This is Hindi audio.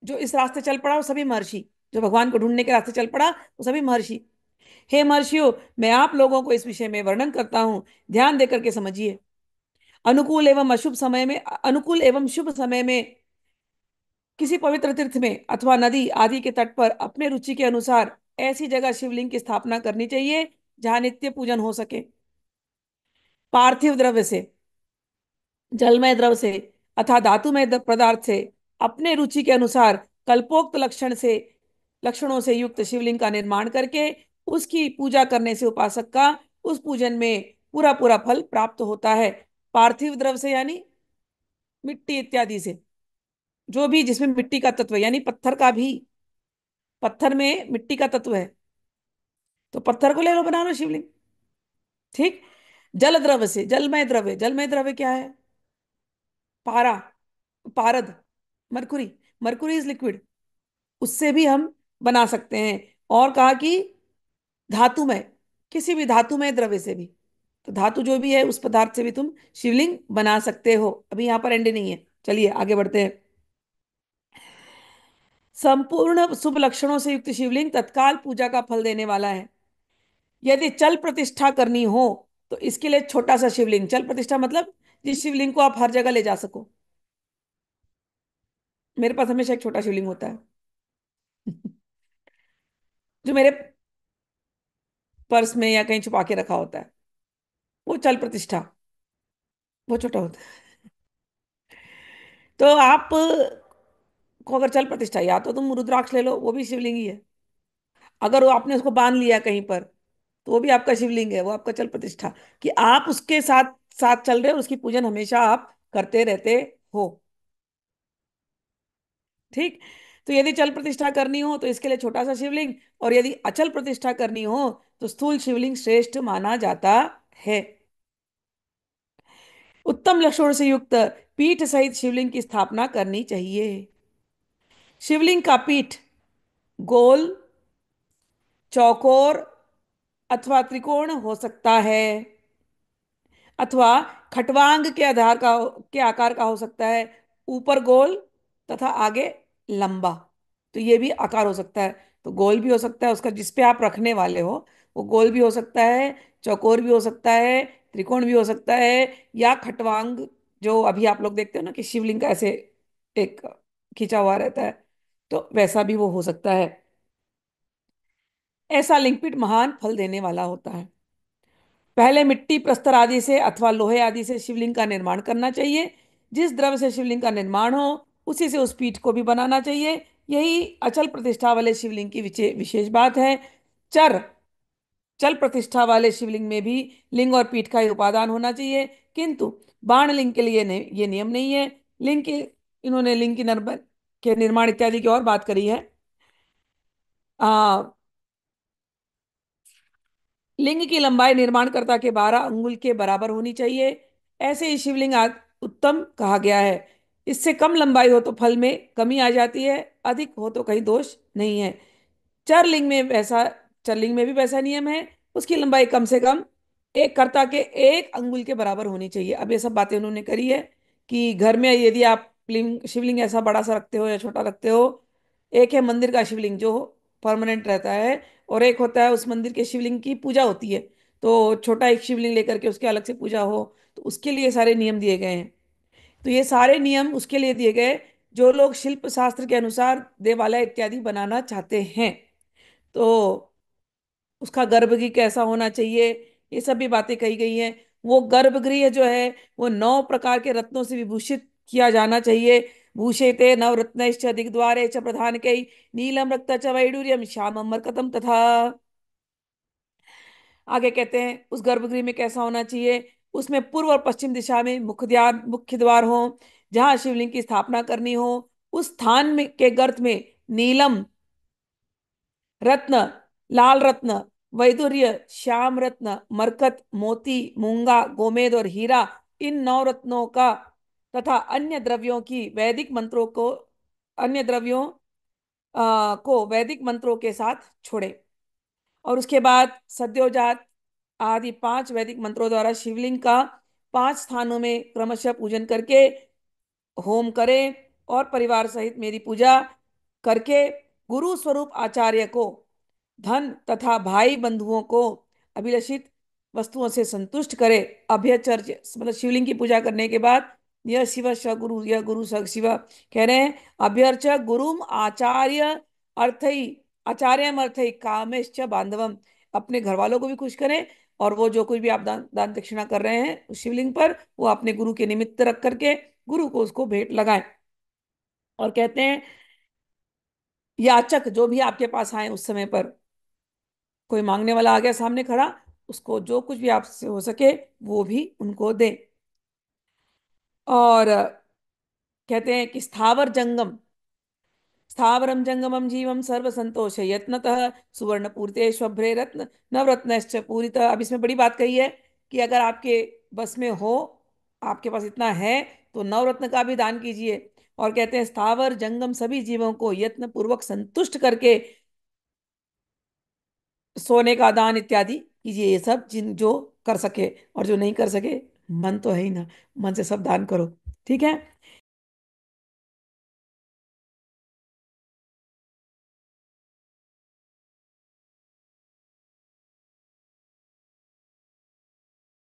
जो इस रास्ते चल पड़ा वो सभी महर्षि, जो भगवान को ढूंढने के रास्ते चल पड़ा वो सभी महर्षि। हे महर्षियों, मैं आप लोगों को इस विषय में वर्णन करता हूँ, ध्यान देकर के समझिए। अनुकूल एवं शुभ समय में किसी पवित्र तीर्थ में अथवा नदी आदि के तट पर अपने रुचि के अनुसार ऐसी जगह शिवलिंग की स्थापना करनी चाहिए जहां नित्य पूजन हो सके। पार्थिव द्रव्य से, जलमय द्रव से अथवा धातुमय पदार्थ से अपने रुचि के अनुसार कल्पोक्त लक्षणों से युक्त शिवलिंग का निर्माण करके उसकी पूजा करने से उपासक का उस पूजन में पूरा पूरा फल प्राप्त होता है। पार्थिव द्रव से यानी मिट्टी इत्यादि से, जो भी जिसमें मिट्टी का तत्व है, यानी पत्थर का भी, पत्थर में मिट्टी का तत्व है तो पत्थर को ले लो, बना लो शिवलिंग। ठीक। जल द्रव्य से, जलमय द्रव्य क्या है? पारा, पारद, मरकुरी, मरकुरी इज लिक्विड, उससे भी हम बना सकते हैं। और कहा कि धातु में, किसी भी धातु में द्रव्य से भी, तो धातु जो भी है उस पदार्थ से भी तुम शिवलिंग बना सकते हो। अभी यहाँ पर एंड नहीं है, चलिए आगे बढ़ते हैं। संपूर्ण शुभ लक्षणों से युक्त शिवलिंग तत्काल पूजा का फल देने वाला है। यदि चल प्रतिष्ठा करनी हो तो इसके लिए छोटा सा शिवलिंग, चल प्रतिष्ठा मतलब जिस शिवलिंग को आप हर जगह ले जा सको। मेरे पास हमेशा एक छोटा शिवलिंग होता है जो मेरे पर्स में या कहीं छुपा के रखा होता है, वो चल प्रतिष्ठा, वो छोटा होता है। तो आप को अगर चल प्रतिष्ठा, या तो तुम रुद्राक्ष ले लो, वो भी शिवलिंग ही है। अगर वो आपने उसको बांध लिया कहीं पर तो वो भी आपका शिवलिंग है, वो आपका चल प्रतिष्ठा, कि आप उसके साथ साथ चल रहे हो, उसकी पूजन हमेशा आप करते रहते हो। ठीक। तो यदि चल प्रतिष्ठा करनी हो तो इसके लिए छोटा सा शिवलिंग, और यदि अचल प्रतिष्ठा करनी हो तो स्थूल शिवलिंग श्रेष्ठ माना जाता है। उत्तम लक्षणों से युक्त पीठ सहित शिवलिंग की स्थापना करनी चाहिए। शिवलिंग का पीठ गोल, चौकोर अथवा त्रिकोण हो सकता है, अथवा खटवांग के आकार का हो सकता है। ऊपर गोल तथा आगे लंबा, तो ये भी आकार हो सकता है। तो गोल भी हो सकता है उसका, जिस पे आप रखने वाले हो वो गोल भी हो सकता है, चौकोर भी हो सकता है, त्रिकोण भी हो सकता है, या खटवांग, जो अभी आप लोग देखते हो ना कि शिवलिंग का ऐसे एक खिंचा हुआ रहता है, तो वैसा भी वो हो सकता है। ऐसा लिंगपिट महान फल देने वाला होता है। पहले मिट्टी प्रस्तर आदि से अथवा लोहे आदि से शिवलिंग का निर्माण करना चाहिए। जिस द्रव्य से शिवलिंग का निर्माण हो उसी से उस पीठ को भी बनाना चाहिए। यही अचल प्रतिष्ठा वाले शिवलिंग की विशेष बात है। चर चल प्रतिष्ठा वाले शिवलिंग में भी लिंग और पीठ का ही उपादान होना चाहिए, किंतु बाण लिंग के लिए ये नियम नहीं है। लिंग के इन्होंने लिंग के निर्माण इत्यादि की और बात करी है। आ, लिंग की लंबाई निर्माणकर्ता के 12 अंगुल के बराबर होनी चाहिए। ऐसे ही शिवलिंग उत्तम कहा गया है। इससे कम लंबाई हो तो फल में कमी आ जाती है, अधिक हो तो कहीं दोष नहीं है। चरलिंग में वैसा चरलिंग में भी वैसा नियम है। उसकी लंबाई कम से कम एक कर्ता के 1 अंगुल के बराबर होनी चाहिए। अब ये सब बातें उन्होंने करी है कि घर में यदि आप शिवलिंग ऐसा बड़ा सा रखते हो या छोटा रखते हो, एक है मंदिर का शिवलिंग जो परमानेंट रहता है, और एक होता है उस मंदिर के शिवलिंग की पूजा होती है। तो छोटा एक शिवलिंग लेकर के उसके अलग से पूजा हो, तो उसके लिए सारे नियम दिए गए हैं। तो ये सारे नियम उसके लिए दिए गए जो लोग शिल्प शास्त्र के अनुसार देवालय इत्यादि बनाना चाहते हैं। तो उसका गर्भगृह कैसा होना चाहिए, ये सब भी बातें कही गई हैं। वो गर्भगृह जो है वो 9 प्रकार के रत्नों से विभूषित किया जाना चाहिए। भूषेते नवरत्नैश्च दिग्द्वारे च प्रधानकै नीलम रक्त च वैडूर्यम श्यामम मरकतम तथा। आगे कहते हैं उस गर्भगृह में कैसा होना चाहिए। उसमें पूर्व और पश्चिम दिशा में मुख्य द्वार हो। जहां शिवलिंग की स्थापना करनी हो उस स्थान में के गर्त में नीलम रत्न, लाल रत्न, वैदुर्य, श्याम रत्न, मरकत, मोती, मूंगा, गोमेद और हीरा, इन 9 रत्नों का तथा अन्य द्रव्यों को वैदिक मंत्रों के साथ छोड़े। और उसके बाद सद्योजात आदि 5 वैदिक मंत्रों द्वारा शिवलिंग का 5 स्थानों में क्रमशः पूजन करके होम करें, और परिवार सहित मेरी पूजा करके गुरु स्वरूप आचार्य को धन तथा भाई बंधुओं को अभिलषित वस्तुओं से संतुष्ट करे। अभ्यचर्य मतलब शिवलिंग की पूजा करने के बाद यह शिव स गुरु, यह गुरु स शिव कह रहे हैं। अभ्यर्च गुरुम आचार्य अर्थई, आचार्यम अर्थई कामेश्च बांधवम, अपने घर वालों को भी खुश करें, और वो जो कुछ भी आप दान दक्षिणा कर रहे हैं उस शिवलिंग पर, वो अपने गुरु के निमित्त रख करके गुरु को उसको भेंट लगाएं। और कहते हैं याचक जो भी आपके पास आए उस समय पर, कोई मांगने वाला आ गया सामने खड़ा, उसको जो कुछ भी आपसे हो सके वो भी उनको दें। और कहते हैं कि स्थावर जंगम, स्थावरम जंगमम जीवम सर्व संतोष यत्नतः सुवर्ण पूर्ते शुभ्रे रत्न नवरत्नश्च पूरितः। अब इसमें बड़ी बात कही है कि अगर आपके बस में हो, आपके पास इतना है, तो नवरत्न का भी दान कीजिए। और कहते हैं स्थावर जंगम सभी जीवों को यत्न पूर्वक संतुष्ट करके सोने का दान इत्यादि कीजिए। ये सब जिन जो कर सके, और जो नहीं कर सके मन तो है ही ना, मन से सब दान करो। ठीक है।